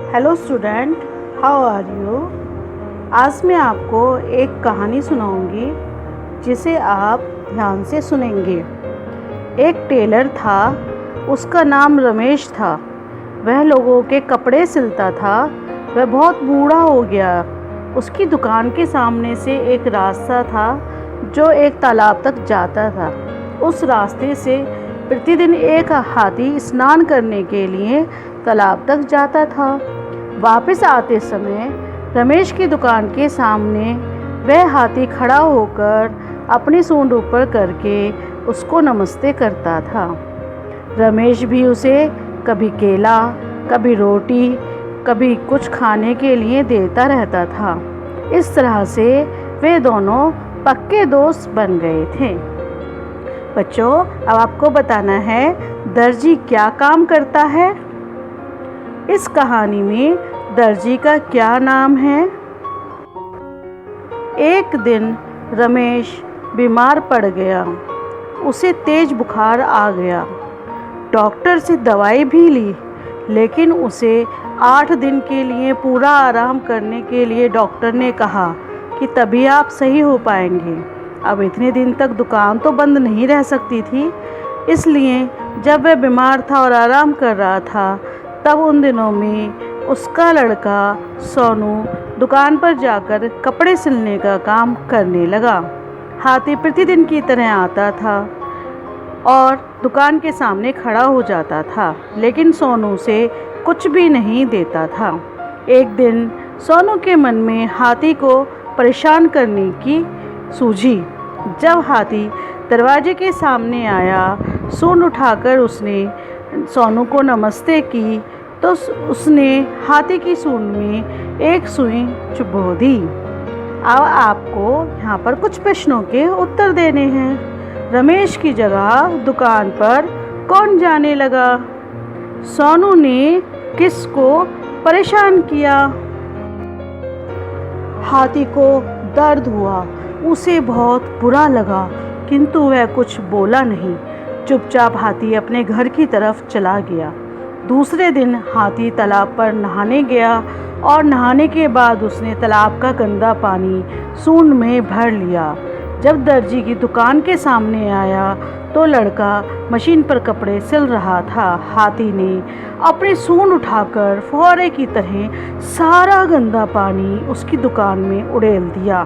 Hello student, how are you. आज मैं आपको एक कहानी सुनाऊंगी जिसे आप ध्यान से सुनेंगे। एक टेलर था, उसका नाम रमेश था। वह लोगों के कपड़े सिलता था। वह बहुत बूढ़ा हो गया। उसकी दुकान के सामने से एक रास्ता था जो एक तालाब तक जाता था। उस रास्ते से प्रतिदिन एक हाथी स्नान करने के लिए तालाब तक जाता था। वापस आते समय रमेश की दुकान के सामने वह हाथी खड़ा होकर अपनी सूंड ऊपर करके उसको नमस्ते करता था। रमेश भी उसे कभी केला, कभी रोटी, कभी कुछ खाने के लिए देता रहता था। इस तरह से वे दोनों पक्के दोस्त बन गए थे। बच्चों, अब आपको बताना है दर्जी क्या काम करता है। इस कहानी में दर्जी का क्या नाम है? एक दिन रमेश बीमार पड़ गया। उसे तेज बुखार आ गया। डॉक्टर से दवाई भी ली, लेकिन उसे 8 दिन के लिए पूरा आराम करने के लिए डॉक्टर ने कहा कि तभी आप सही हो पाएंगे। अब इतने दिन तक दुकान तो बंद नहीं रह सकती थी, इसलिए जब वह बीमार था और आराम कर रहा था, तब उन दिनों में उसका लड़का सोनू दुकान पर जाकर कपड़े सिलने का काम करने लगा। हाथी प्रतिदिन की तरह आता था और दुकान के सामने खड़ा हो जाता था, लेकिन सोनू से कुछ भी नहीं देता था। एक दिन सोनू के मन में हाथी को परेशान करने की सूझी। जब हाथी दरवाजे के सामने आया, सूंड उठाकर उसने सोनू को नमस्ते की, तो उसने हाथी की सूंड में एक सुई चुभो दी। अब आपको यहाँ पर कुछ प्रश्नों के उत्तर देने हैं। रमेश की जगह दुकान पर कौन जाने लगा? सोनू ने किसको परेशान किया? हाथी को दर्द हुआ, उसे बहुत बुरा लगा, किंतु वह कुछ बोला नहीं। चुपचाप हाथी अपने घर की तरफ चला गया। दूसरे दिन हाथी तालाब पर नहाने गया और नहाने के बाद उसने तालाब का गंदा पानी सूंड में भर लिया। जब दर्जी की दुकान के सामने आया तो लड़का मशीन पर कपड़े सिल रहा था। हाथी ने अपनी सूंड उठाकर फौरे की तरह सारा गंदा पानी उसकी दुकान में उड़ेल दिया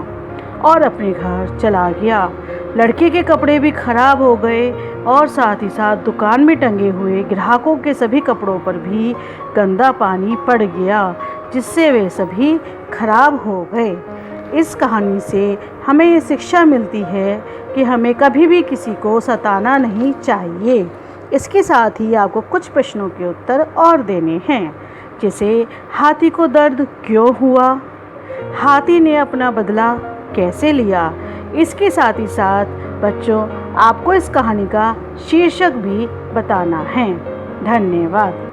और अपने घर चला गया। लड़के के कपड़े भी खराब हो गए और साथ ही साथ दुकान में टंगे हुए ग्राहकों के सभी कपड़ों पर भी गंदा पानी पड़ गया, जिससे वे सभी खराब हो गए। इस कहानी से हमें ये शिक्षा मिलती है कि हमें कभी भी किसी को सताना नहीं चाहिए। इसके साथ ही आपको कुछ प्रश्नों के उत्तर और देने हैं, जैसे हाथी को दर्द क्यों हुआ? हाथी ने अपना बदला कैसे लिया? इसके साथ ही साथ बच्चों, आपको इस कहानी का शीर्षक भी बताना है। धन्यवाद।